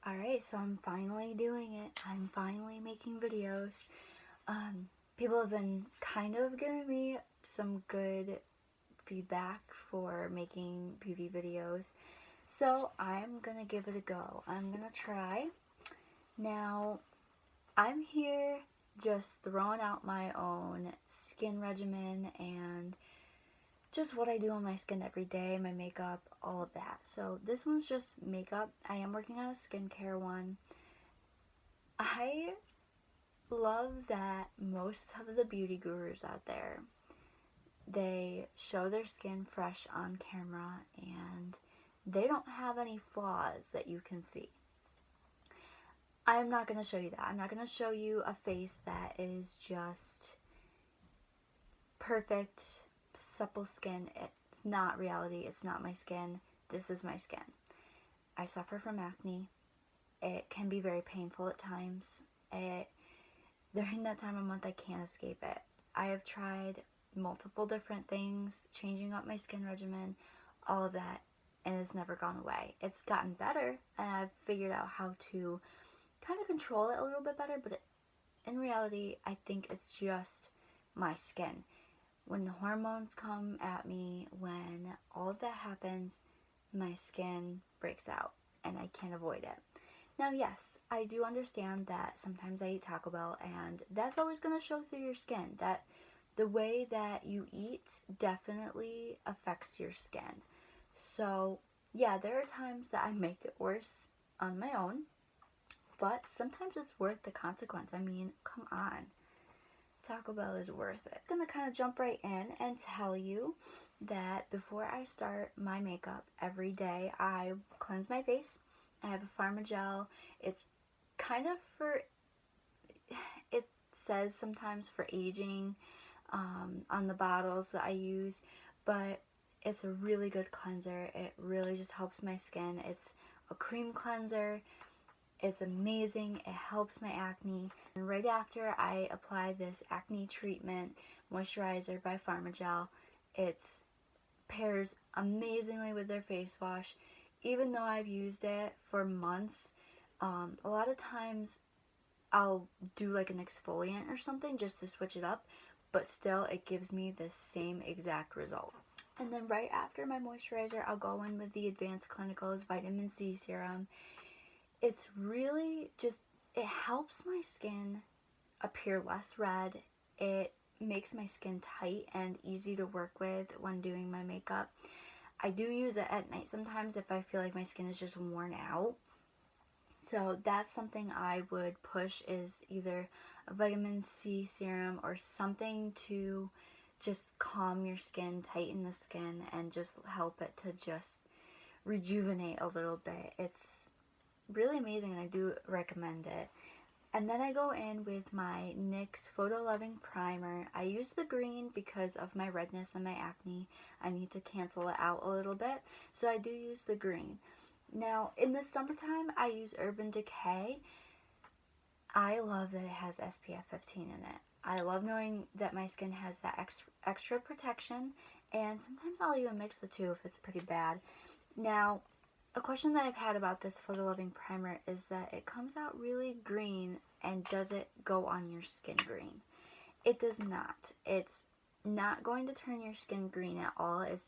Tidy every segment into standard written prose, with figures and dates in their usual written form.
Alright, so I'm finally doing it. I'm finally making videos. People have been kind of giving me some good feedback for making beauty videos. So I'm gonna give it a go. I'm gonna try. Now, I'm here just throwing out my own skin regimen and just what I do on my skin every day, my makeup, all of that. So this one's just makeup. I am working on a skincare one. I love that most of the beauty gurus out there, they show their skin fresh on camera and they don't have any flaws that you can see. I'm not going to show you that. I'm not going to show you a face that is just perfect, supple skin. It's not reality. It's not my skin. This is my skin. I suffer from acne. It can be very painful at times. During that time of month, I can't escape it. I have tried multiple different things, changing up my skin regimen, all of that, and it's never gone away. It's gotten better, and I've figured out how to kind of control it a little bit better, but in reality, I think it's just my skin. When the hormones come at me, when all of that happens, my skin breaks out, and I can't avoid it. Now, yes, I do understand that sometimes I eat Taco Bell, and that's always going to show through your skin. That the way that you eat definitely affects your skin. So, yeah, there are times that I make it worse on my own, but sometimes it's worth the consequence. I mean, come on. Taco Bell is worth it. I'm going to kind of jump right in and tell you that before I start my makeup every day, I cleanse my face. I have a Pharma gel. It's kind of for, it says sometimes for aging on the bottles that I use, but it's a really good cleanser. It really just helps my skin. It's a cream cleanser. It's amazing. It helps my acne. And right after I apply this acne treatment moisturizer by Pharma gel, it pairs amazingly with their face wash. Even though I've used it for months, a lot of times I'll do like an exfoliant or something just to switch it up, but still it gives me the same exact result. And then right after my moisturizer, I'll go in with the Advanced Clinicals Vitamin C Serum. It's really just, it helps my skin appear less red. It makes my skin tight and easy to work with when doing my makeup. I do use it at night sometimes if I feel like my skin is just worn out. So that's something I would push, is either a vitamin C serum or something to just calm your skin, tighten the skin, and just help it to just rejuvenate a little bit. It's really amazing and I do recommend it. And then I go in with my NYX Photo Loving Primer. I use the green because of my redness and my acne. I need to cancel it out a little bit, so I do use the green. Now, in the summertime, I use Urban Decay. I love that it has SPF 15 in it. I love knowing that my skin has that extra protection, and sometimes I'll even mix the two if it's pretty bad. Now, a question that I've had about this Photo Loving Primer is that it comes out really green, and does it go on your skin green? It does not. It's not going to turn your skin green at all. It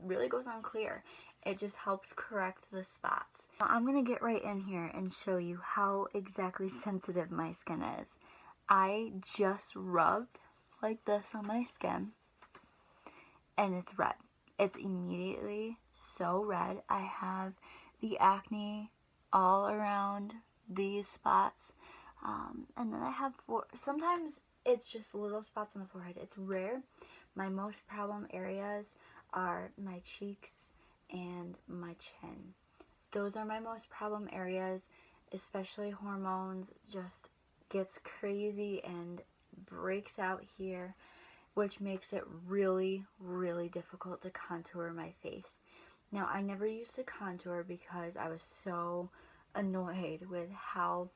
really goes on clear. It just helps correct the spots. Now, I'm going to get right in here and show you how exactly sensitive my skin is. I just rub like this on my skin, and it's red. It's immediately so red. I have the acne all around these spots. And then I have, sometimes it's just little spots on the forehead. It's rare. My most problem areas are my cheeks and my chin. Those are my most problem areas, especially hormones just gets crazy and breaks out here, which makes it really, really difficult to contour my face. Now, I never used to contour because I was so annoyed with how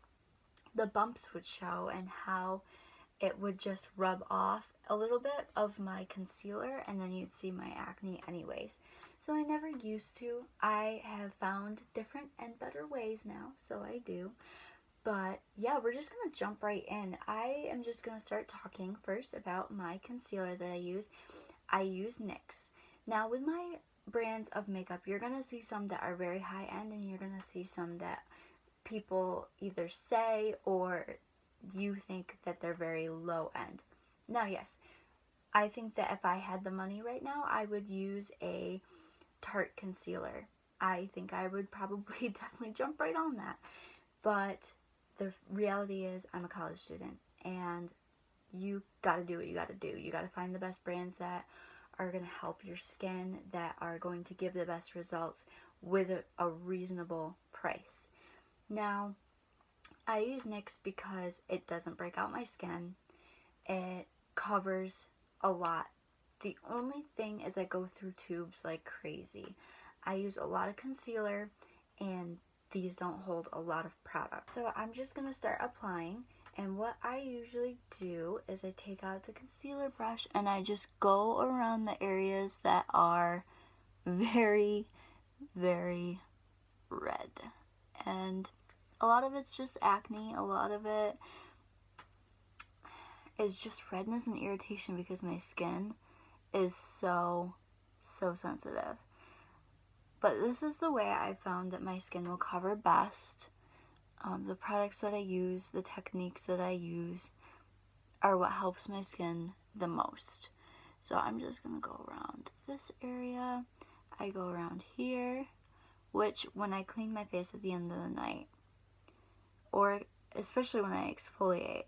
the bumps would show and how it would just rub off a little bit of my concealer and then you'd see my acne anyways. So I never used to. I have found different and better ways now, so I do. But yeah, we're just gonna jump right in. I am just gonna start talking first about my concealer that I use. I use NYX. Now with my brands of makeup, you're gonna see some that are very high end, and you're gonna see some that people either say or you think that they're very low end. Now, yes, I think that if I had the money right now, I would use a Tarte concealer. I think I would probably definitely jump right on that. But the reality is, I'm a college student, and you gotta do what you gotta do. You gotta find the best brands that are gonna help your skin, that are going to give the best results with a reasonable price. Now, I use NYX because it doesn't break out my skin. It covers a lot. The only thing is I go through tubes like crazy. I use a lot of concealer, and these don't hold a lot of product. So I'm just going to start applying, and what I usually do is I take out the concealer brush and I just go around the areas that are very, very red. And a lot of it's just acne, a lot of it is just redness and irritation because my skin is so sensitive. But this is the way I found that my skin will cover best. The products that I use, the techniques that I use are what helps my skin the most. So I'm just going to go around this area. I go around here, which when I clean my face at the end of the night, or especially when I exfoliate,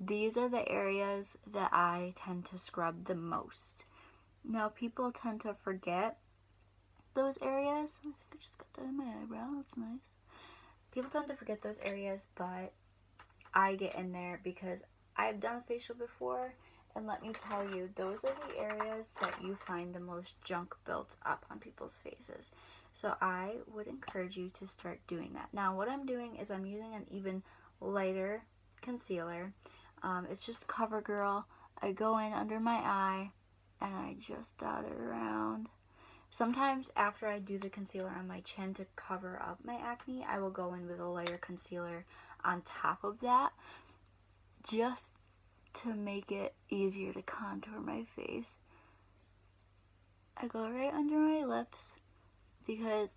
these are the areas that I tend to scrub the most. Now, people tend to forget those areas. I think I just got that in my eyebrow. That's nice. People tend to forget those areas, but I get in there because I've done a facial before, and let me tell you, those are the areas that you find the most junk built up on people's faces. So I would encourage you to start doing that. Now, what I'm doing is I'm using an even lighter concealer. It's just CoverGirl. I go in under my eye and I just dot it around. Sometimes after I do the concealer on my chin to cover up my acne, I will go in with a lighter concealer on top of that, just to make it easier to contour my face. I go right under my lips because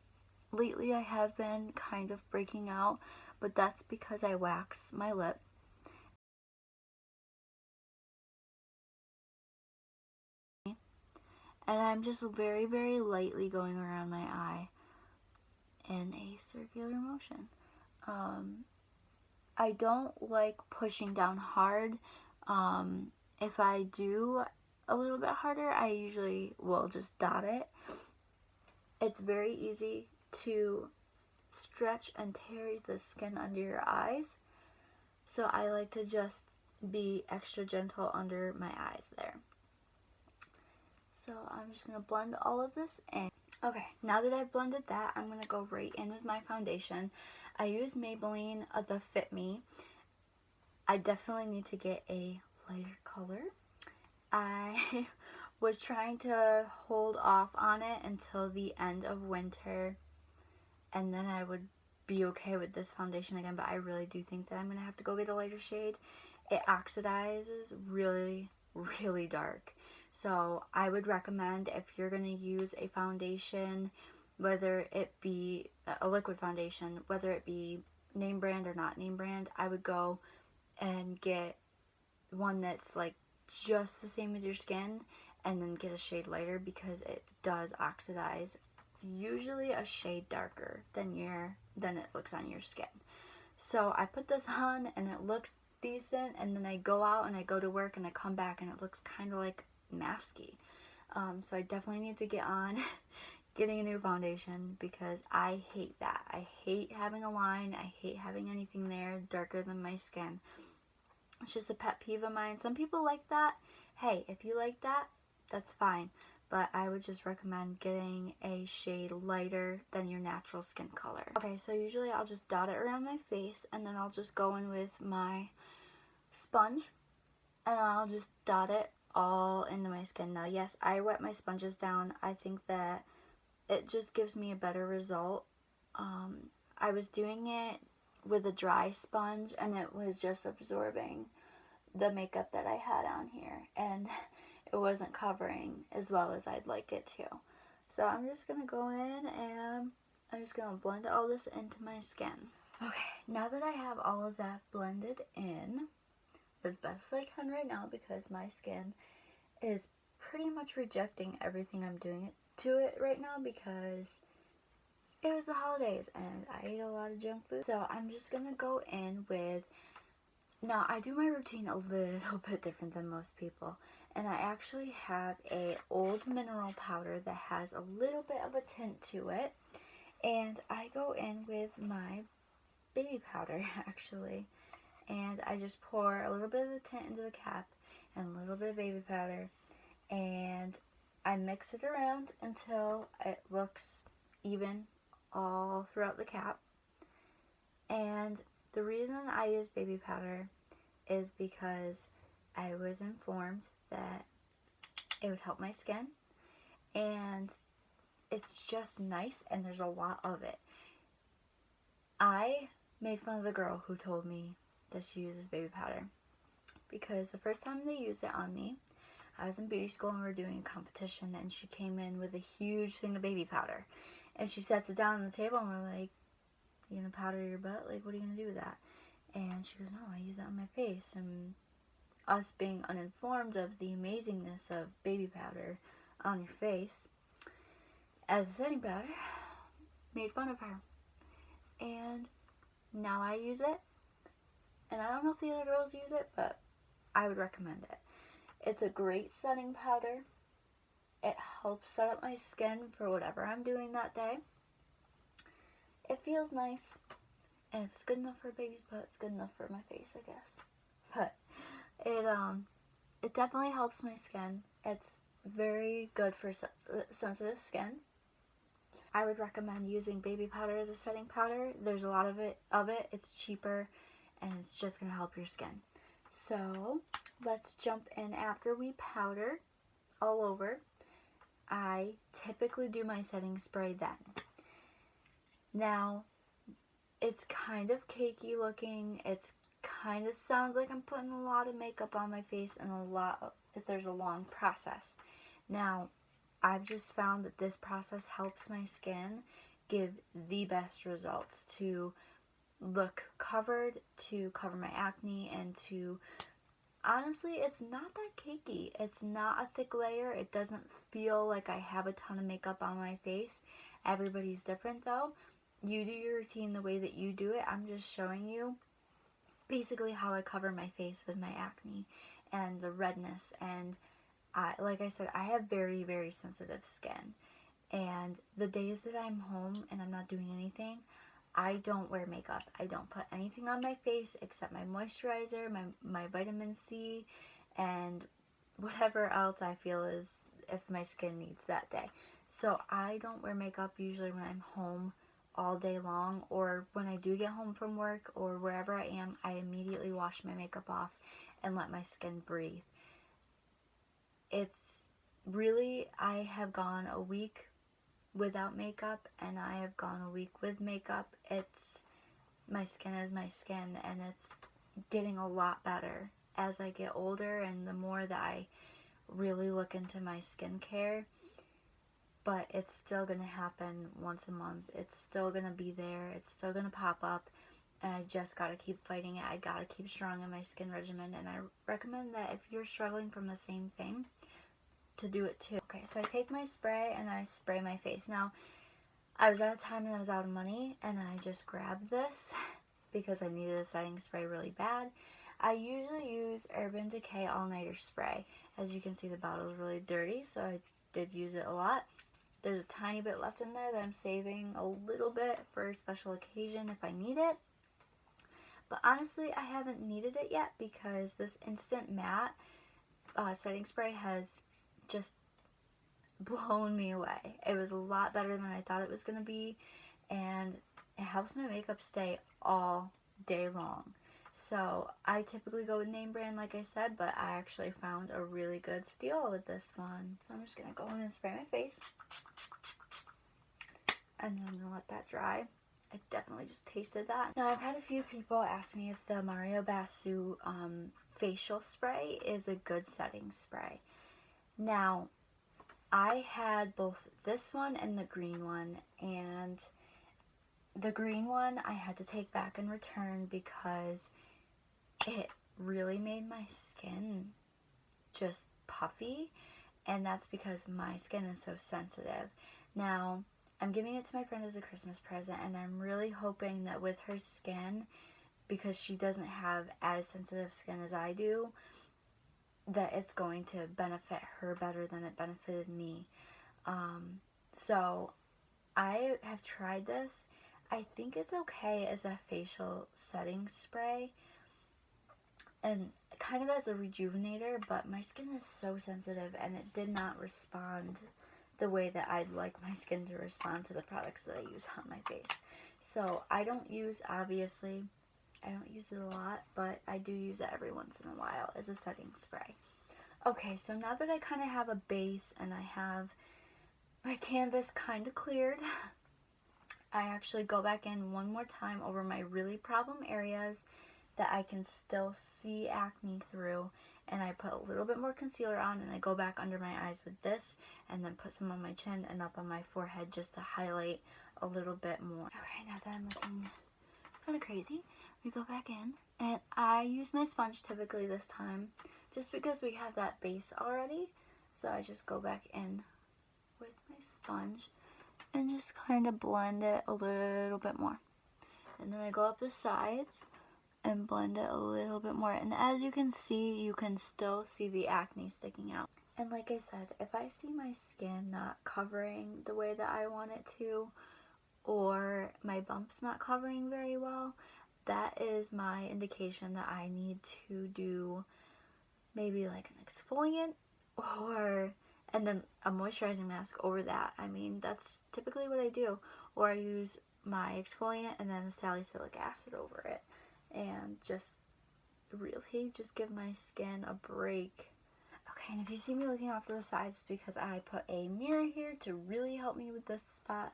lately I have been kind of breaking out, but that's because I wax my lip. And I'm just very, very lightly going around my eye in a circular motion. I don't like pushing down hard. If I do a little bit harder, I usually will just dot it. It's very easy to stretch and tear the skin under your eyes, so I like to just be extra gentle under my eyes there. So I'm just going to blend all of this in. Okay, now that I've blended that, I'm going to go right in with my foundation. I use Maybelline, the Fit Me. I definitely need to get a lighter color. I was trying to hold off on it until the end of winter, and then I would be okay with this foundation again, but I really do think that I'm going to have to go get a lighter shade. It oxidizes really, really dark. So I would recommend, if you're going to use a foundation, whether it be a liquid foundation, whether it be name brand or not name brand, I would go and get one that's like just the same as your skin, and then get a shade lighter because it does oxidize, usually a shade darker than it looks on your skin. So I put this on and it looks decent, and then I go out and I go to work and I come back and it looks kind of like masky. So I definitely need to get on getting a new foundation because I hate that. I hate having a line. I hate having anything there darker than my skin. It's just a pet peeve of mine. Some people like that. Hey, if you like that, that's fine. But I would just recommend getting a shade lighter than your natural skin color. Okay, so usually I'll just dot it around my face, and then I'll just go in with my sponge and I'll just dot it all into my skin. Now, yes, I wet my sponges down. I think that it just gives me a better result. I was doing it with a dry sponge and it was just absorbing the makeup that I had on here, and it wasn't covering as well as I'd like it to. So I'm just going to go in and I'm just going to blend all this into my skin. Okay, now that I have all of that blended in as best as I can right now, because my skin is pretty much rejecting everything I'm doing to it right now because it was the holidays and I ate a lot of junk food. So I'm just going to go in with, now I do my routine a little bit different than most people. And I actually have a old mineral powder that has a little bit of a tint to it. And I go in with my baby powder actually. And I just pour a little bit of the tint into the cap and a little bit of baby powder. And I mix it around until it looks even all throughout the cap. And the reason I use baby powder is because I was informed that it would help my skin, and it's just nice and there's a lot of it. I made fun of the girl who told me that she uses baby powder because the first time they used it on me, I was in beauty school and we were doing a competition, and she came in with a huge thing of baby powder and she sets it down on the table and we're like, you gonna powder your butt? Like, what are you gonna do with that? And she goes, no, I use that on my face. And us being uninformed of the amazingness of baby powder on your face as a setting powder, made fun of her. And now I use it, and I don't know if the other girls use it, but I would recommend it. It's a great setting powder. It helps set up my skin for whatever I'm doing that day. It feels nice, and if it's good enough for a baby's butt, it's good enough for my face, I guess. But it definitely helps my skin. It's very good for sensitive skin. I would recommend using baby powder as a setting powder. There's a lot of it. It's cheaper, and it's just going to help your skin. So let's jump in after we powder all over. I typically do my setting spray then. Now, it's kind of cakey looking. It's kind of sounds like I'm putting a lot of makeup on my face, and there's a long process. Now, I've just found that this process helps my skin give the best results to look covered, to cover my acne, and to, honestly, it's not that cakey. It's not a thick layer. It doesn't feel like I have a ton of makeup on my face. Everybody's different though. You do your routine the way that you do it. I'm just showing you basically how I cover my face with my acne and the redness. And like I said, I have very, very sensitive skin. And the days that I'm home and I'm not doing anything, I don't wear makeup. I don't put anything on my face except my moisturizer, my vitamin C, and whatever else I feel is if my skin needs that day. So I don't wear makeup usually when I'm home all day long, or when I do get home from work or wherever I am, I immediately wash my makeup off and let my skin breathe. It's really, I have gone a week without makeup and I have gone a week with makeup. My skin is my skin, and it's getting a lot better as I get older and the more that I really look into my skincare. But it's still going to happen once a month. It's still going to be there. It's still going to pop up. And I just got to keep fighting it. I got to keep strong in my skin regimen. And I recommend that if you're struggling from the same thing, to do it too. Okay, so I take my spray and I spray my face. Now, I was out of time and I was out of money. And I just grabbed this because I needed a setting spray really bad. I usually use Urban Decay All Nighter Spray. As you can see, the bottle is really dirty, so I did use it a lot. There's a tiny bit left in there that I'm saving a little bit for a special occasion if I need it. But honestly, I haven't needed it yet because this Instant Matte setting spray has just blown me away. It was a lot better than I thought it was going to be, and it helps my makeup stay all day long. So I typically go with name brand like I said, but I actually found a really good steal with this one. So I'm just going to go in and spray my face. and then I'm going to let that dry. I definitely just tasted that. Now, I've had a few people ask me if the Mario Basu facial spray is a good setting spray. Now, I had both this one and the green one, and the green one I had to take back and return because it really made my skin just puffy, and that's because my skin is so sensitive. Now, I'm giving it to my friend as a Christmas present, and I'm really hoping that with her skin, because she doesn't have as sensitive skin as I do, that it's going to benefit her better than it benefited me. So I have tried this. I think it's okay as a facial setting spray and kind of as a rejuvenator, but my skin is so sensitive and it did not respond the way that I'd like my skin to respond to the products that I use on my face. So I don't use, obviously, I don't use it a lot, but I do use it every once in a while as a setting spray. Okay, so now that I kind of have a base and I have my canvas kind of cleared, I actually go back in one more time over my really problem areas that I can still see acne through, and I put a little bit more concealer on, and I go back under my eyes with this and then put some on my chin and up on my forehead just to highlight a little bit more. Okay, now that I'm looking kind of crazy, we go back in, and I use my sponge typically this time just because we have that base already, so I just go back in with my sponge and just kind of blend it a little bit more. And then I go up the sides and blend it a little bit more. And as you can see, you can still see the acne sticking out. And like I said, if I see my skin not covering the way that I want it to, or my bumps not covering very well, that is my indication that I need to do maybe like an exfoliant and then a moisturizing mask over that. I mean, that's typically what I do. Or I use my exfoliant and then salicylic acid over it. And just really just give my skin a break. Okay, and if you see me looking off to the side, it's because I put a mirror here to really help me with this spot,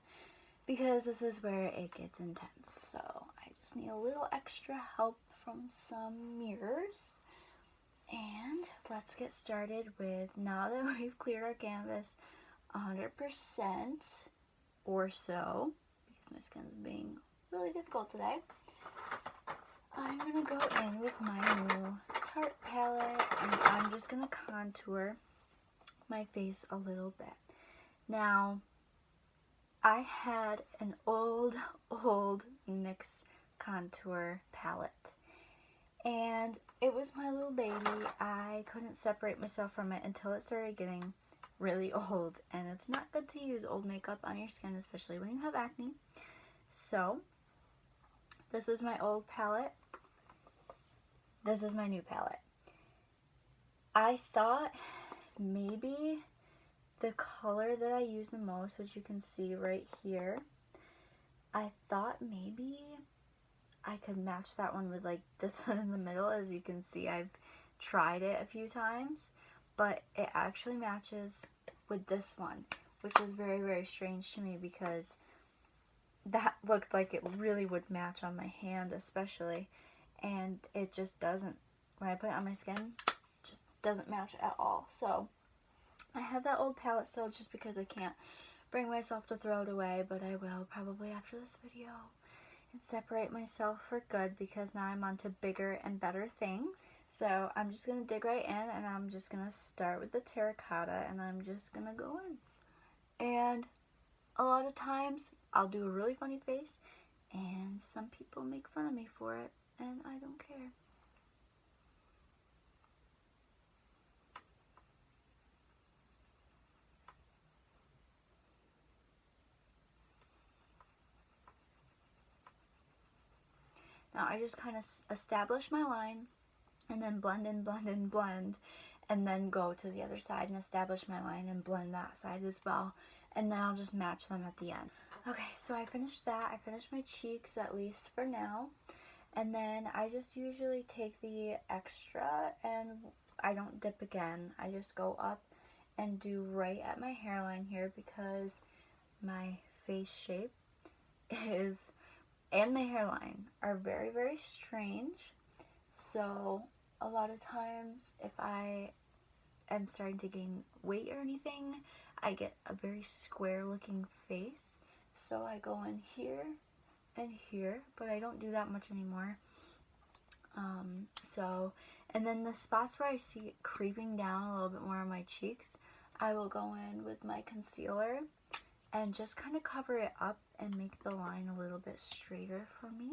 because this is where it gets intense. So I just need a little extra help from some mirrors. And let's get started with, now that we've cleared our canvas 100% or so, because my skin's being really difficult today, I'm going to go in with my new Tarte palette, and I'm just going to contour my face a little bit. Now, I had an old NYX contour palette, and it was my little baby. I couldn't separate myself from it until it started getting really old, and it's not good to use old makeup on your skin, especially when you have acne. So, this was my old palette. This is my new palette. I thought maybe the color that I use the most, which you can see right here, I thought maybe I could match that one with like this one in the middle. As you can see, I've tried it a few times, but it actually matches with this one, which is very, very strange to me, because that looked like it really would match on my hand especially, and it just doesn't. When I put it on my skin, it just doesn't match at all. So I have that old palette still just because I can't bring myself to throw it away, but I will probably after this video and separate myself for good, because now I'm on to bigger and better things. So I'm just going to dig right in, and I'm just going to start with the terracotta, and I'm just going to go in. And a lot of times I'll do a really funny face, and some people make fun of me for it, and I don't care. Now I just kind of establish my line, and then blend and blend and blend, and then go to the other side and establish my line and blend that side as well, and then I'll just match them at the end. Okay, so I finished that. I finished my cheeks, at least for now, and then I just usually take the extra, and I don't dip again. I just go up and do right at my hairline here, because my face shape is and my hairline are very, very strange. So a lot of times if I am starting to gain weight or anything, I get a very square looking face. So I go in here and here, but I don't do that much anymore. And then the spots where I see it creeping down a little bit more on my cheeks, I will go in with my concealer and just kind of cover it up and make the line a little bit straighter for me.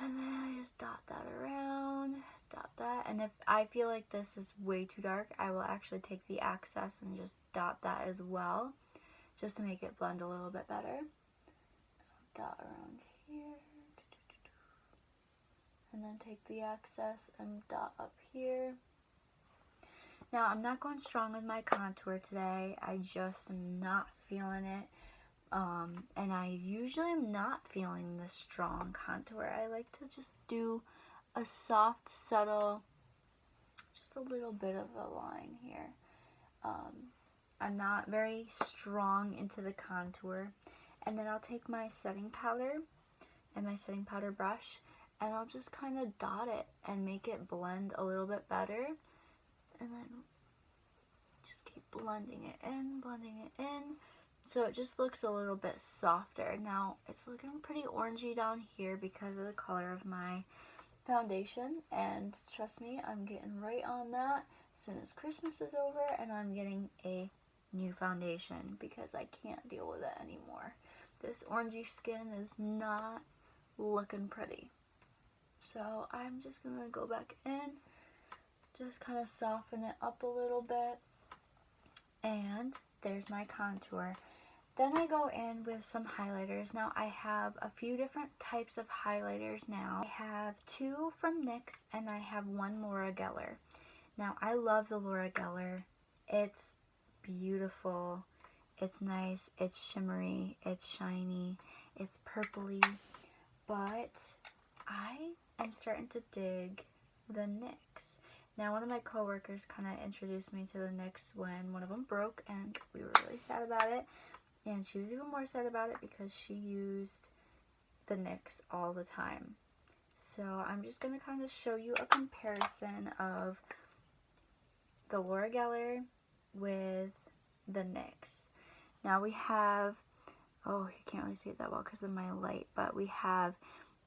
And then I just dot that around, dot that. And if I feel like this is way too dark, I will actually take the excess and just dot that as well, just to make it blend a little bit better. Dot around here. And then take the excess and dot up here. Now, I'm not going strong with my contour today. I just am not feeling it. And I usually am not feeling the strong contour. I like to just do a soft, subtle, just a little bit of a line here. I'm not very strong into the contour. And then I'll take my setting powder and my setting powder brush, and I'll just kind of dot it and make it blend a little bit better. And then just keep blending it in, so it just looks a little bit softer. Now, it's looking pretty orangey down here because of the color of my foundation, and trust me, I'm getting right on that as soon as Christmas is over, and I'm getting a new foundation because I can't deal with it anymore. This orangey skin is not looking pretty. So I'm just gonna go back in, just kind of soften it up a little bit, and there's my contour. Then I go in with some highlighters. Now I have a few different types of highlighters now. I have 2 from NYX and I have 1 Laura Geller. Now I love the Laura Geller. It's beautiful, it's nice, it's shimmery, it's shiny, it's purpley, but I am starting to dig the NYX. Now, one of my coworkers kind of introduced me to the NYX when one of them broke, and we were really sad about it. And she was even more sad about it because she used the NYX all the time. So I'm just going to kind of show you a comparison of the Laura Geller with the NYX. Now we have, oh, you can't really see it that well because of my light, but we have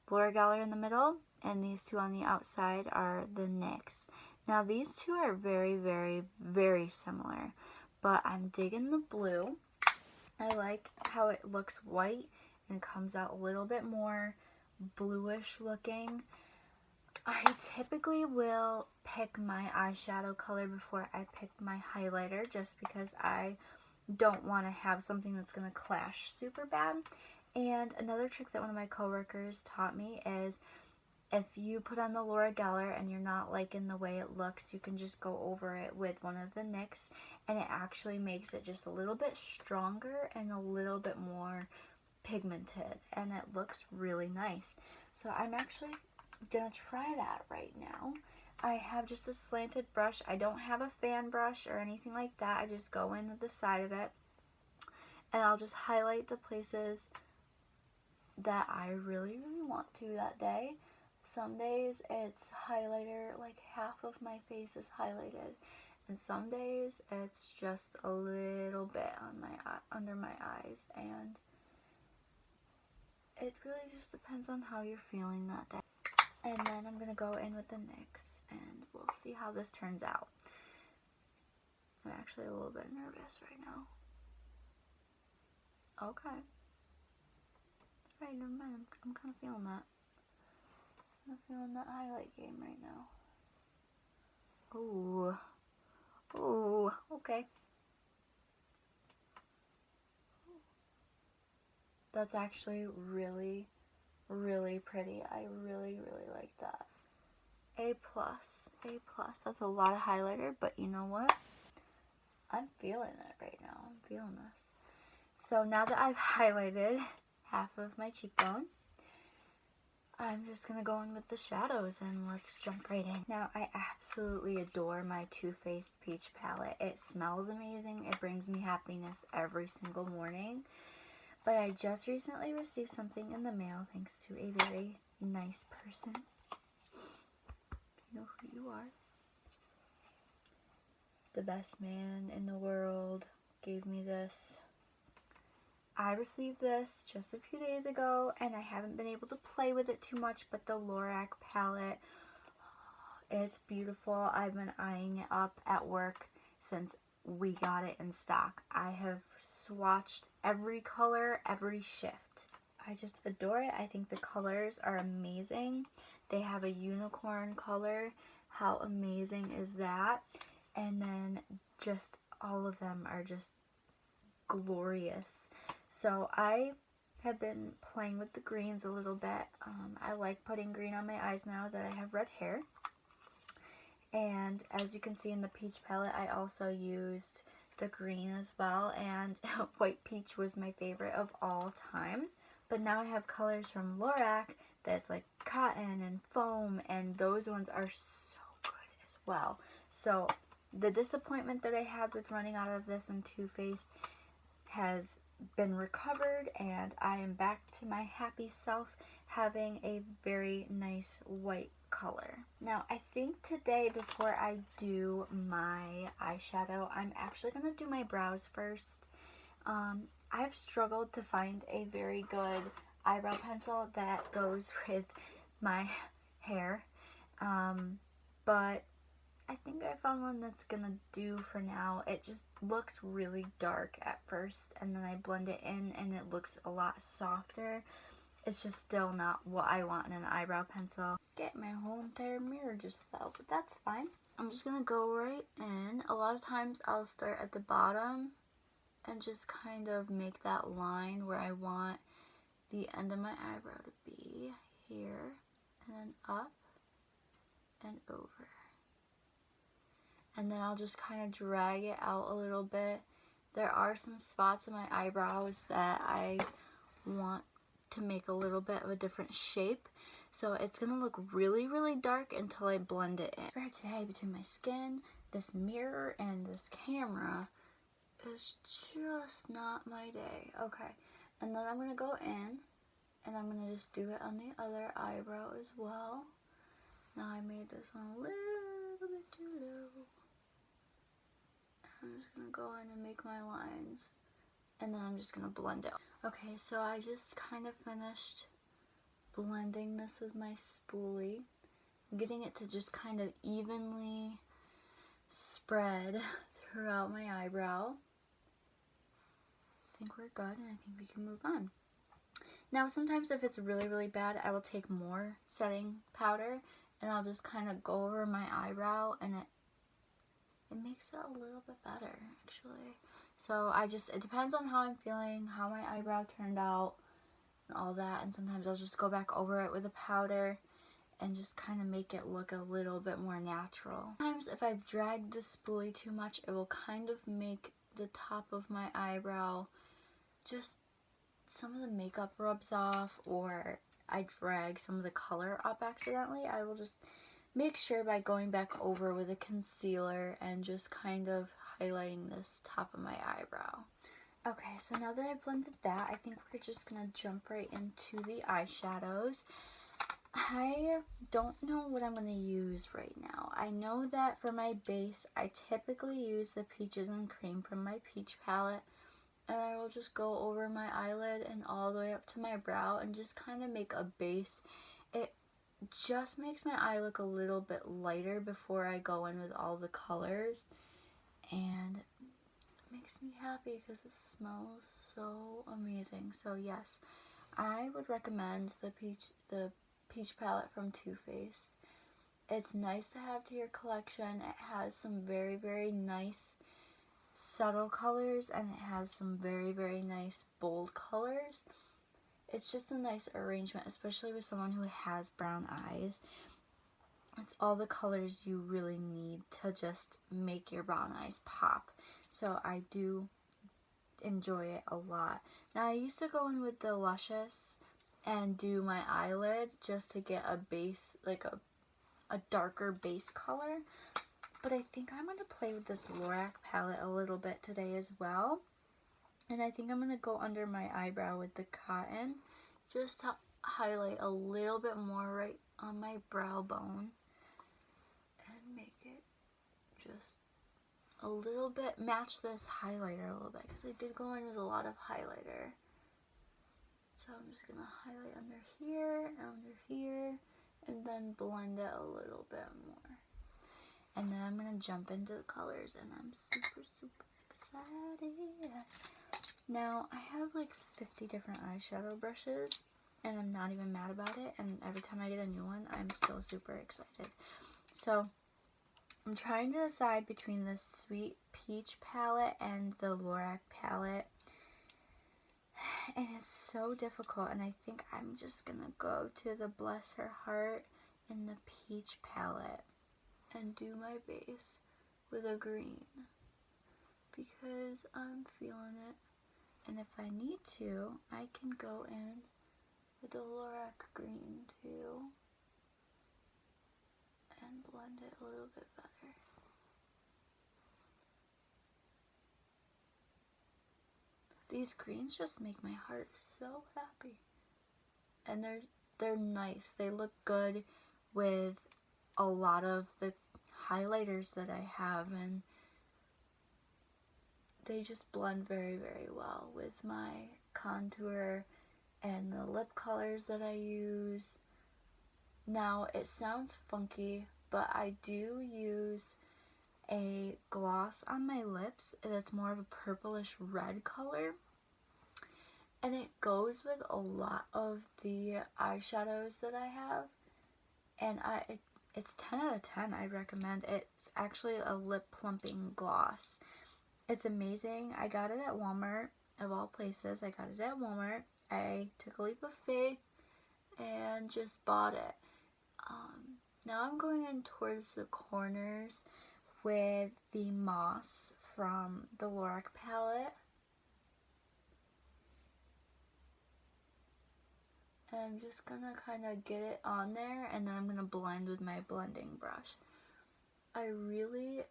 Laura Geller in the middle, and these 2 on the outside are the NYX. Now these 2 are very, very, very similar, but I'm digging the blue. I like how it looks white and comes out a little bit more bluish looking. I typically will pick my eyeshadow color before I pick my highlighter, just because I don't want to have something that's going to clash super bad. And another trick that one of my coworkers taught me is, if you put on the Laura Geller and you're not liking the way it looks, you can just go over it with one of the NYX, and it actually makes it just a little bit stronger and a little bit more pigmented, and it looks really nice. So I'm actually gonna try that right now. I have just a slanted brush. I don't have a fan brush or anything like that. I just go in with the side of it, and I'll just highlight the places that I really, really want to that day. Some days it's highlighter, like half of my face is highlighted, and some days it's just a little bit on my under my eyes, and it really just depends on how you're feeling that day. And then I'm gonna go in with the NYX, and we'll see how this turns out. I'm actually a little bit nervous right now. Okay. Alright, never mind. I'm kind of feeling that. I'm feeling that highlight game right now. Ooh. Ooh, okay. That's actually really, really pretty. I really, really like that. A+, A+. That's a lot of highlighter, but you know what? I'm feeling it right now. I'm feeling this. So now that I've highlighted half of my cheekbone, I'm just going to go in with the shadows, and let's jump right in. Now, I absolutely adore my Too Faced Peach palette. It smells amazing. It brings me happiness every single morning. But I just recently received something in the mail thanks to a very nice person. You know who you are. The best man in the world gave me this. I received this just a few days ago, and I haven't been able to play with it too much, but the Lorac palette, it's beautiful. I've been eyeing it up at work since we got it in stock. I have swatched every color, every shift. I just adore it. I think the colors are amazing. They have a unicorn color. How amazing is that? And then just all of them are just glorious. So I have been playing with the greens a little bit. I like putting green on my eyes now that I have red hair. And as you can see in the peach palette, I also used the green as well. And white peach was my favorite of all time. But now I have colors from Lorac that's like cotton and foam, and those ones are so good as well. So the disappointment that I had with running out of this in Too Faced has been recovered, and I am back to my happy self having a very nice white color. Now I think today, before I do my eyeshadow, I'm actually going to do my brows first. I've struggled to find a very good eyebrow pencil that goes with my hair, but I think I found one that's gonna do for now. It just looks really dark at first, and then I blend it in and it looks a lot softer. It's just still not what I want in an eyebrow pencil. My whole entire mirror just fell, but that's fine. I'm just gonna go right in. A lot of times I'll start at the bottom and just kind of make that line where I want the end of my eyebrow to be here, and then up and over. And then I'll just kind of drag it out a little bit. There are some spots in my eyebrows that I want to make a little bit of a different shape. So it's going to look really, really dark until I blend it in. For today, between my skin, this mirror, and this camera, is just not my day. Okay, and then I'm going to go in, and I'm going to just do it on the other eyebrow as well. Now I made this one a little bit too low. I'm just going to go in and make my lines, and then I'm just going to blend it. Okay, so I just kind of finished blending this with my spoolie. I'm getting it to just kind of evenly spread throughout my eyebrow. I think we're good, and I think we can move on. Now, sometimes if it's really, really bad, I will take more setting powder, and I'll just kind of go over my eyebrow, and it makes it a little bit better, actually. So it depends on how I'm feeling, how my eyebrow turned out, and all that. And sometimes I'll just go back over it with a powder and just kind of make it look a little bit more natural. Sometimes if I've dragged the spoolie too much, it will kind of make the top of my eyebrow, just some of the makeup rubs off, or I drag some of the color up accidentally. I will just make sure by going back over with a concealer and just kind of highlighting this top of my eyebrow. Okay, so now that I've blended that, I think we're just going to jump right into the eyeshadows. I don't know what I'm going to use right now. I know that for my base, I typically use the Peaches and Cream from my Peach palette. And I will just go over my eyelid and all the way up to my brow and just kind of make a base. It just makes my eye look a little bit lighter before I go in with all the colors, and it makes me happy because it smells so amazing. So yes, I would recommend the peach palette from Too Faced. It's nice to have to your collection. It has some very, very nice subtle colors, and it has some very, very nice bold colors. It's just a nice arrangement, especially with someone who has brown eyes. It's all the colors you really need to just make your brown eyes pop. So I do enjoy it a lot. Now I used to go in with the Luscious and do my eyelid just to get a base, like a darker base color. But I think I'm going to play with this Lorac palette a little bit today as well. And I think I'm going to go under my eyebrow with the cotton just to highlight a little bit more right on my brow bone and make it just a little bit, match this highlighter a little bit, because I did go in with a lot of highlighter. So I'm just going to highlight under here, and then blend it a little bit more. And then I'm going to jump into the colors, and I'm super, super excited. Now, I have like 50 different eyeshadow brushes, and I'm not even mad about it, and every time I get a new one, I'm still super excited. So, I'm trying to decide between the Sweet Peach palette and the Lorac palette, and it's so difficult, and I think I'm just gonna go to the Bless Her Heart in the Peach palette and do my base with a green, because I'm feeling it. And if I need to, I can go in with the Lorac green too and blend it a little bit better. These greens just make my heart so happy. And they're nice. They look good with a lot of the highlighters that I have, and they just blend very, very well with my contour and the lip colors that I use. Now, it sounds funky, but I do use a gloss on my lips that's more of a purplish red color, and it goes with a lot of the eyeshadows that I have, and it's 10 out of 10. I recommend it. It's actually a lip plumping gloss. It's amazing. I got it at Walmart, of all places. I got it at Walmart. I took a leap of faith and just bought it. Now I'm going in towards the corners with the Moss from the Lorac palette. And I'm just gonna kind of get it on there, and then I'm gonna blend with my blending brush. I really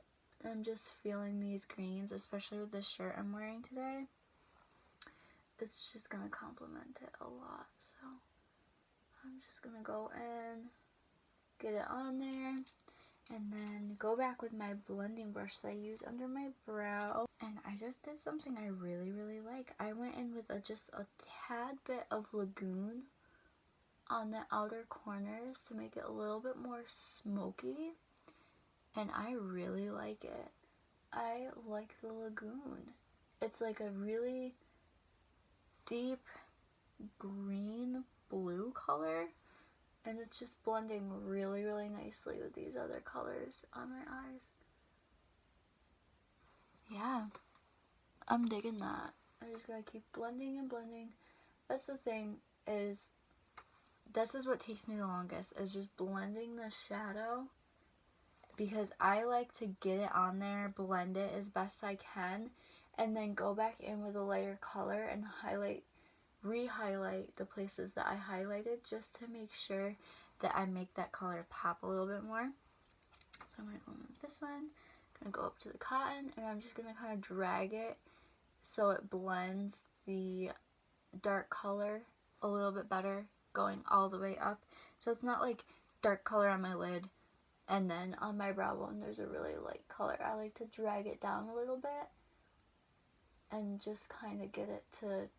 am just feeling these greens, especially with this shirt I'm wearing today. It's just gonna complement it a lot, so I'm just gonna go in, get it on there, and then go back with my blending brush that I use under my brow. And I just did something I really, really like. I went in with just a tad bit of Lagoon on the outer corners to make it a little bit more smoky, and I really like it. I like the Lagoon. It's like a really deep green blue color, and it's just blending really, really nicely with these other colors on my eyes. Yeah, I'm digging that. I just gotta keep blending and blending. That's the thing, is this is what takes me the longest, is just blending the shadow, because I like to get it on there, blend it as best I can, and then go back in with a lighter color and re-highlight the places that I highlighted, just to make sure that I make that color pop a little bit more. So I'm going to go in with this one, I'm going to go up to the cotton, and I'm just going to kind of drag it so it blends the dark color a little bit better, going all the way up. So it's not like dark color on my lid and then on my brow bone there's a really light color. I like to drag it down a little bit and just kind of get it to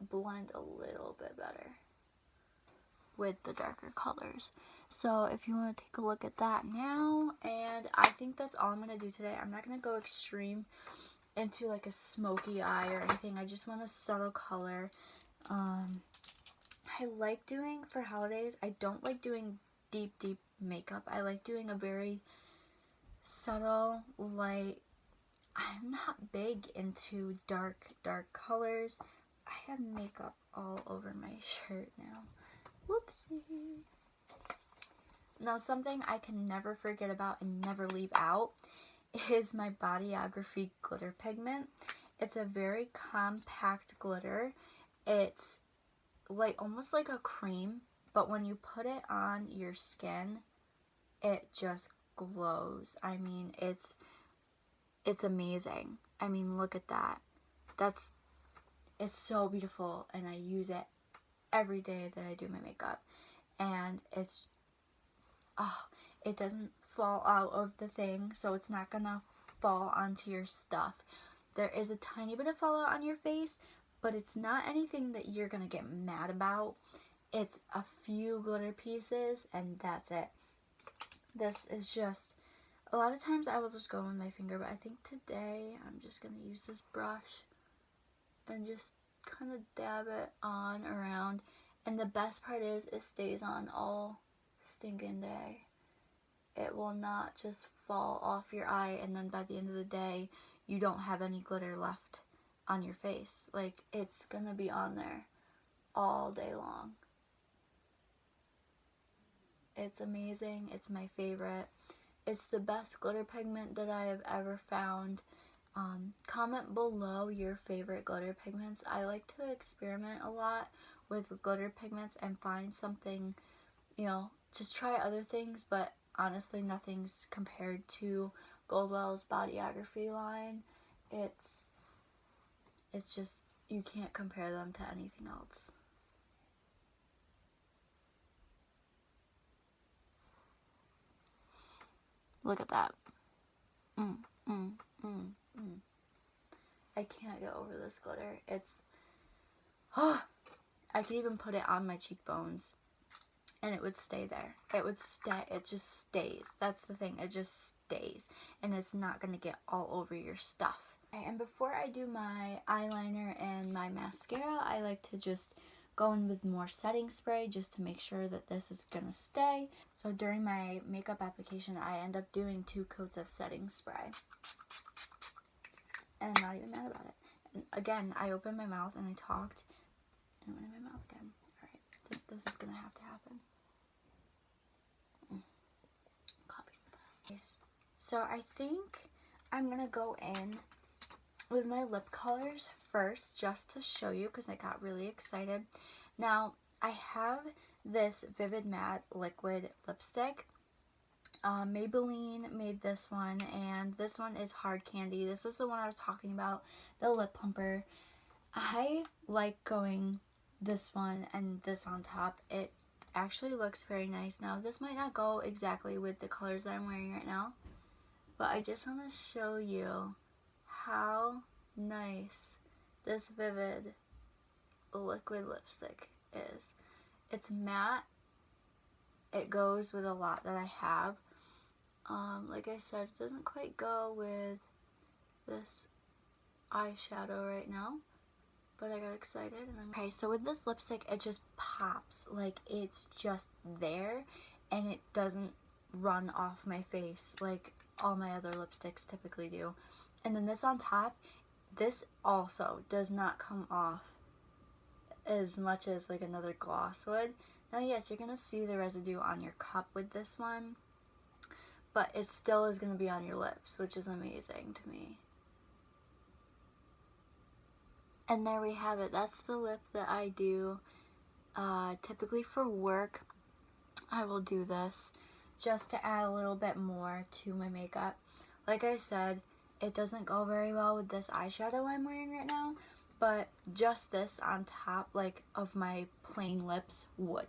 blend a little bit better with the darker colors. So if you want to take a look at that now, and I think that's all I'm going to do today. I'm not going to go extreme into like a smoky eye or anything. I just want a subtle color. I like doing, for holidays, I don't like doing deep makeup. I like doing a very subtle, light. I'm not big into dark colors. I have makeup all over my shirt now. Whoopsie. Now, something I can never forget about and never leave out is my Bodyography glitter pigment. It's a very compact glitter. It's like almost like a cream, but when you put it on your skin, it just glows. I mean, it's amazing. I mean, look at that. That's it's so beautiful, and I use it every day that I do my makeup, and it's, oh, it doesn't fall out of the thing, so it's not gonna fall onto your stuff. There is a tiny bit of fallout on your face, but it's not anything that you're gonna get mad about. It's a few glitter pieces, and that's it. This is just, a lot of times I will just go with my finger, but I think today I'm just gonna use this brush and just kind of dab it on around. And the best part is it stays on all stinking day. It will not just fall off your eye, and then by the end of the day you don't have any glitter left on your face. Like, it's gonna be on there all day long. It's amazing. It's my favorite. It's the best glitter pigment that I have ever found. Comment below your favorite glitter pigments. I like to experiment a lot with glitter pigments and find something, you know, just try other things, but honestly nothing's compared to Goldwell's Bodyography line. It's just, you can't compare them to anything else. Look at that. I can't get over this glitter. It's, oh, I could even put it on my cheekbones and it would stay there. It would stay. It just stays. That's the thing. It just stays, and it's not going to get all over your stuff. Okay, and before I do my eyeliner and my mascara, I like to just go in with more setting spray just to make sure that this is going to stay. So during my makeup application, I end up doing 2 coats of setting spray. And I'm not even mad about it. And again, I opened my mouth and I talked, and I went in my mouth again. Alright, this is going to have to happen. Coffee's the best. So I think I'm going to go in with my lip colors first, just to show you, because I got really excited. Now, I have this Vivid Matte Liquid Lipstick. Maybelline made this one, and this one is Hard Candy. This is the one I was talking about, the lip plumper. I like going this one and this on top. It actually looks very nice. Now, this might not go exactly with the colors that I'm wearing right now, but I just want to show you how nice this Vivid liquid lipstick is. It's matte. It goes with a lot that I have. Like I said, it doesn't quite go with this eyeshadow right now, but I got excited and okay, so with this lipstick, it just pops. Like, it's just there, and it doesn't run off my face like all my other lipsticks typically do. And then this on top, this also does not come off as much as like another gloss would. Now, yes, you're gonna see the residue on your cup with this one, but it still is gonna be on your lips, which is amazing to me. And there we have it. That's the lip that I do. Typically for work, I will do this just to add a little bit more to my makeup. Like I said, it doesn't go very well with this eyeshadow I'm wearing right now, but just this on top, like, of my plain lips would.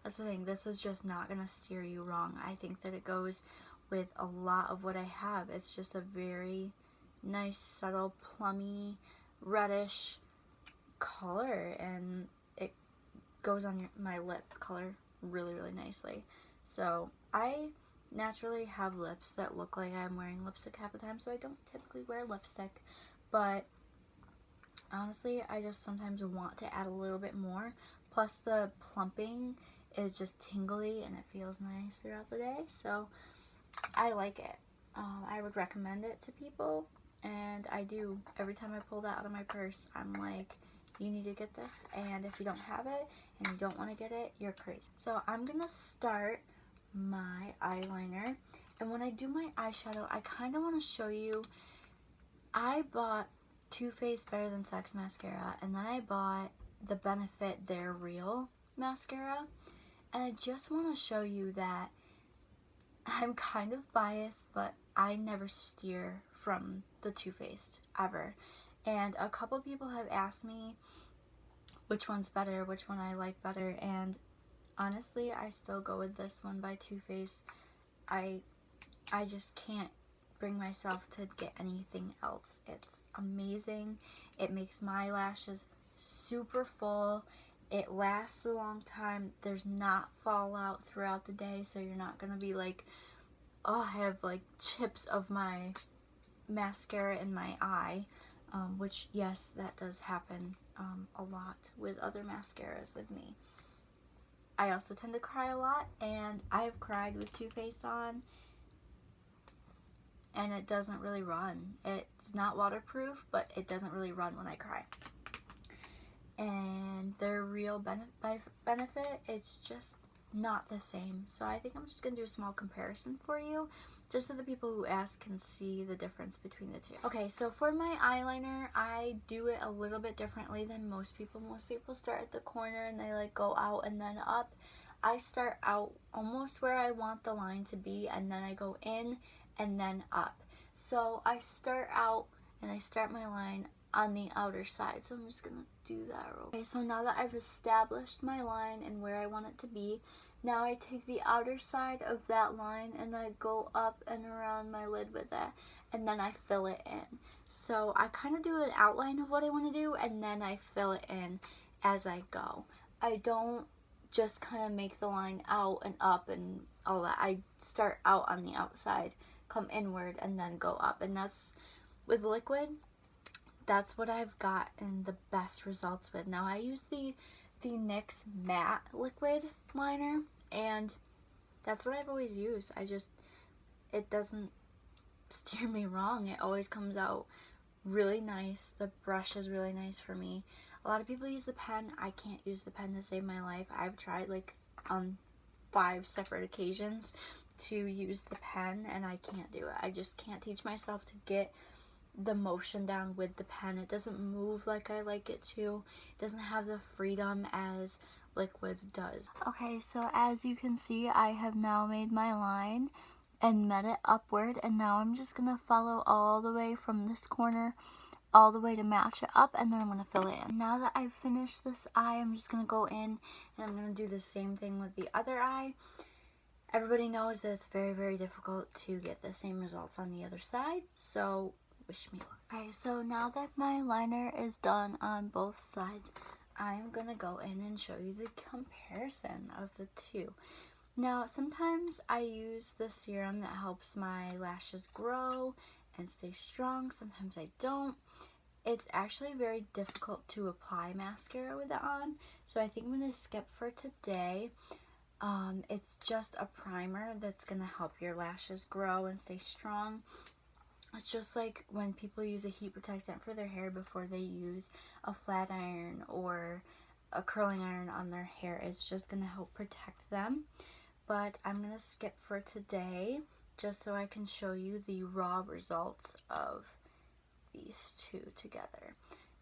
That's the thing. This is just not gonna steer you wrong. I think that it goes with a lot of what I have. It's just a very nice, subtle, plummy, reddish color, and it goes on my lip color really, really nicely. So I naturally have lips that look like I'm wearing lipstick half the time, so I don't typically wear lipstick, but honestly, I just sometimes want to add a little bit more. Plus, the plumping is just tingly and it feels nice throughout the day, so I like it. I would recommend it to people, and I do. Every time I pull that out of my purse, I'm like, you need to get this, and if you don't have it and you don't want to get it, you're crazy. So I'm gonna start my eyeliner, and when I do my eyeshadow, I kind of want to show you, I bought Too Faced Better Than Sex mascara, and then I bought the Benefit They're Real mascara, and I just want to show you that I'm kind of biased, but I never steer from the Too Faced ever. And a couple people have asked me which one's better, which one I like better, and honestly, I still go with this one by Too Faced. I just can't bring myself to get anything else. It's amazing. It makes my lashes super full. It lasts a long time. There's not fallout throughout the day, so you're not gonna be like, oh, I have like chips of my mascara in my eye, which yes, that does happen a lot with other mascaras with me. I also tend to cry a lot, and I have cried with Too Faced on, and it doesn't really run. It's not waterproof, but it doesn't really run when I cry. And their real benefit, it's just not the same. So I think I'm just gonna do a small comparison for you, just so the people who ask can see the difference between the two. Okay, so for my eyeliner, I do it a little bit differently than most people. Most people start at the corner and they like go out and then up. I start out almost where I want the line to be, and then I go in and then up. So I start out and I start my line on the outer side. So I'm just gonna do that. Okay, so now that I've established my line and where I want it to be, now I take the outer side of that line and I go up and around my lid with it, and then I fill it in. So I kind of do an outline of what I want to do, and then I fill it in as I go. I don't just kind of make the line out and up and all that. I start out on the outside, come inward, and then go up. And that's with liquid. That's what I've gotten the best results with. Now I use the NYX matte liquid liner, and that's what I've always used. It doesn't steer me wrong. It always comes out really nice. The brush is really nice for me. A lot of people use the pen. I can't use the pen to save my life. I've tried like on 5 separate occasions to use the pen, and I can't do it. I just can't teach myself to get the motion down with the pen. It doesn't move like I like it to. It doesn't have the freedom as liquid does. Okay, so as you can see, I have now made my line and met it upward, and now I'm just gonna follow all the way from this corner all the way to match it up, and then I'm gonna fill it in. Now that I've finished this eye, I'm just gonna go in and I'm gonna do the same thing with the other eye. Everybody knows that it's very, very difficult to get the same results on the other side, so wish me luck. Okay, so now that my liner is done on both sides, I'm gonna go in and show you the comparison of the two. Now, sometimes I use the serum that helps my lashes grow and stay strong. Sometimes I don't. It's actually very difficult to apply mascara with it on, so I think I'm gonna skip for today. It's just a primer that's gonna help your lashes grow and stay strong. It's just like when people use a heat protectant for their hair before they use a flat iron or a curling iron on their hair. It's just going to help protect them. But I'm going to skip for today just so I can show you the raw results of these two together.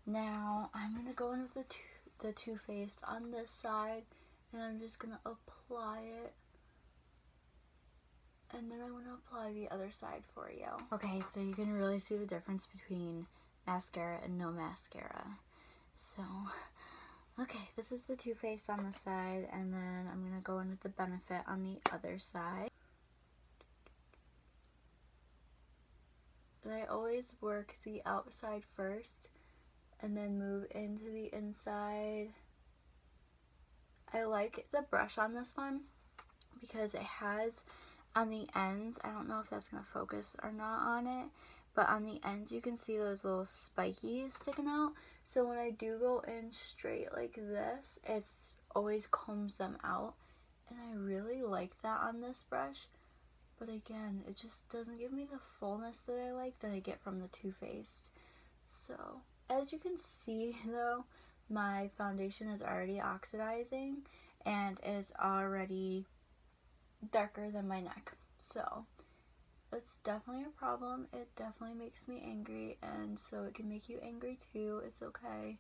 Now I'm going to go in with the Too Faced on this side, and I'm just going to apply it. And then I want to apply the other side for you. Okay, so you can really see the difference between mascara and no mascara. So, okay, this is the Too Faced on the side, and then I'm going to go in with the Benefit on the other side. And I always work the outside first, and then move into the inside. I like the brush on this one because it has on the ends, I don't know if that's going to focus or not on it, but on the ends you can see those little spikies sticking out. So when I do go in straight like this, it's always combs them out. And I really like that on this brush. But again, it just doesn't give me the fullness that I like that I get from the Too Faced. So, as you can see though, my foundation is already oxidizing and is already darker than my neck. So it's definitely a problem. It definitely makes me angry, and so it can make you angry too. It's okay.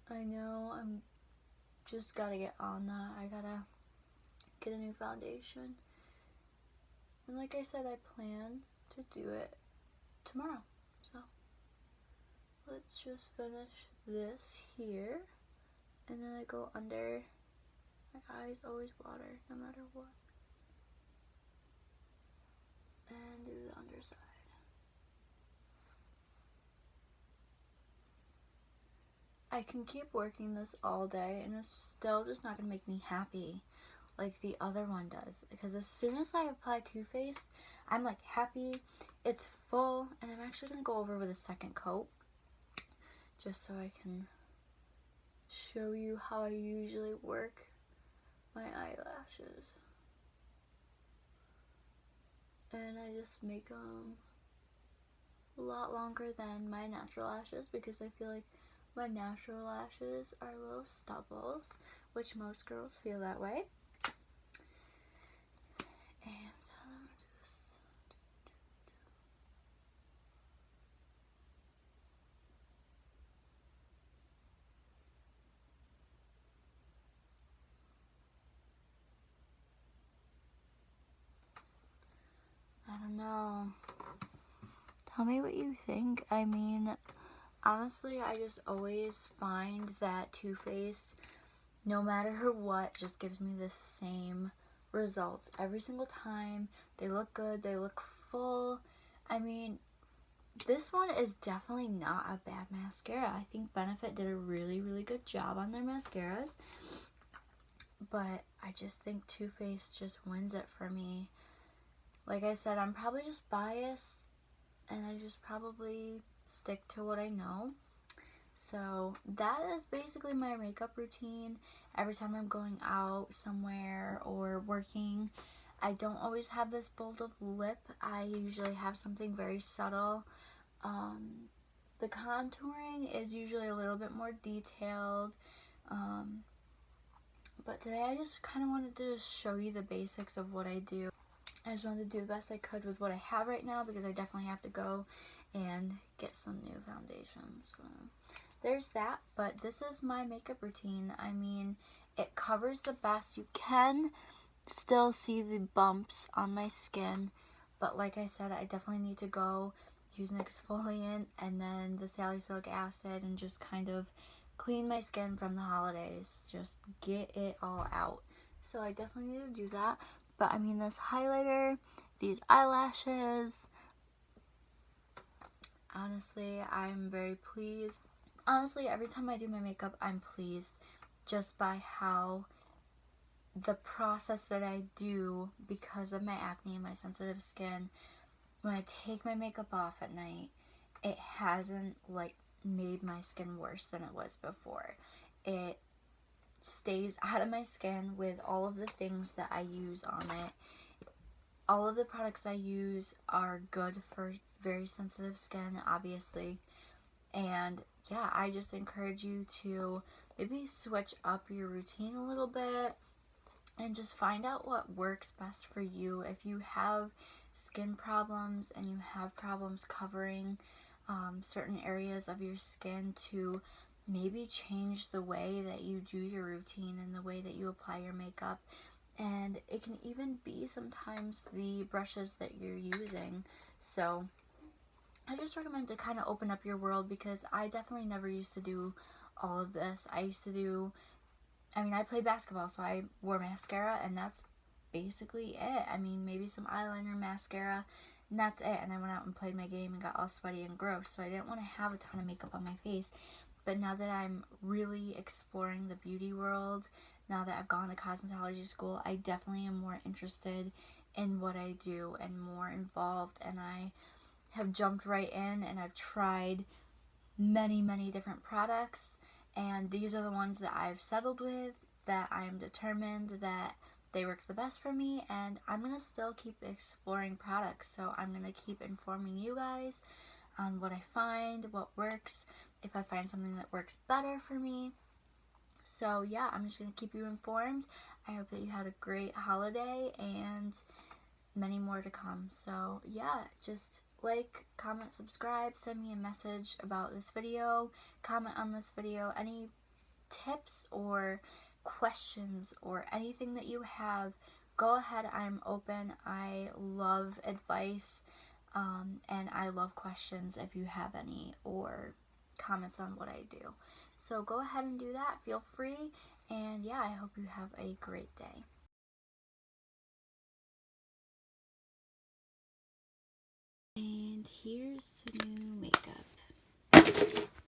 I know, I'm just gotta get on that. I gotta get a new foundation. And like I said, I plan to do it tomorrow. So let's just finish this here, and then I go under. My eyes always water no matter what. And do the underside. I can keep working this all day and it's still just not gonna make me happy like the other one does, because as soon as I apply Too Faced, I'm like happy, it's full, and I'm actually gonna go over with a second coat just so I can show you how I usually work my eyelashes. And I just make them a lot longer than my natural lashes, because I feel like my natural lashes are little stubbles, which most girls feel that way. And just I don't know. Tell me what you think. I mean, honestly, I just always find that Too Faced, no matter what, just gives me the same results every single time. They look good, they look full. I mean, this one is definitely not a bad mascara. I think Benefit did a really, really good job on their mascaras. But I just think Too Faced just wins it for me. Like I said, I'm probably just biased, and I just probably stick to what I know. So that is basically my makeup routine. Every time I'm going out somewhere or working, I don't always have this bold of lip. I usually have something very subtle. The contouring is usually a little bit more detailed. But today I just kind of wanted to just show you the basics of what I do. I just wanted to do the best I could with what I have right now, because I definitely have to go and get some new foundation. So there's that. But this is my makeup routine. I mean, it covers the best. You can still see the bumps on my skin, but like I said, I definitely need to go use an exfoliant and then the salicylic acid and just kind of clean my skin from the holidays. Just get it all out. So I definitely need to do that. But I mean, this highlighter, these eyelashes, honestly, I'm very pleased. Honestly, every time I do my makeup, I'm pleased just by how the process that I do, because of my acne and my sensitive skin, when I take my makeup off at night, it hasn't like made my skin worse than it was before. It stays out of my skin with all of the things that I use on it. All of the products I use are good for very sensitive skin, obviously. And yeah, I just encourage you to maybe switch up your routine a little bit and just find out what works best for you. If you have skin problems and you have problems covering certain areas of your skin, to maybe change the way that you do your routine and the way that you apply your makeup. And it can even be sometimes the brushes that you're using. So I just recommend to kind of open up your world, because I definitely never used to do all of this. I played basketball, so I wore mascara, and that's basically it. I mean, maybe some eyeliner, mascara, and that's it. And I went out and played my game and got all sweaty and gross, so I didn't want to have a ton of makeup on my face. But now that I'm really exploring the beauty world, now that I've gone to cosmetology school, I definitely am more interested in what I do and more involved, and I have jumped right in and I've tried many, many different products, and these are the ones that I've settled with, that I am determined that they work the best for me, and I'm going to still keep exploring products. So I'm going to keep informing you guys on what I find, what works, if I find something that works better for me. So yeah, I'm just going to keep you informed. I hope that you had a great holiday and many more to come. So yeah, just like, comment, subscribe, send me a message about this video, comment on this video, any tips or questions or anything that you have, go ahead. I'm open. I love advice, and I love questions if you have any, or comments on what I do. So go ahead and do that. Feel free. And yeah, I hope you have a great day. And here's the new makeup.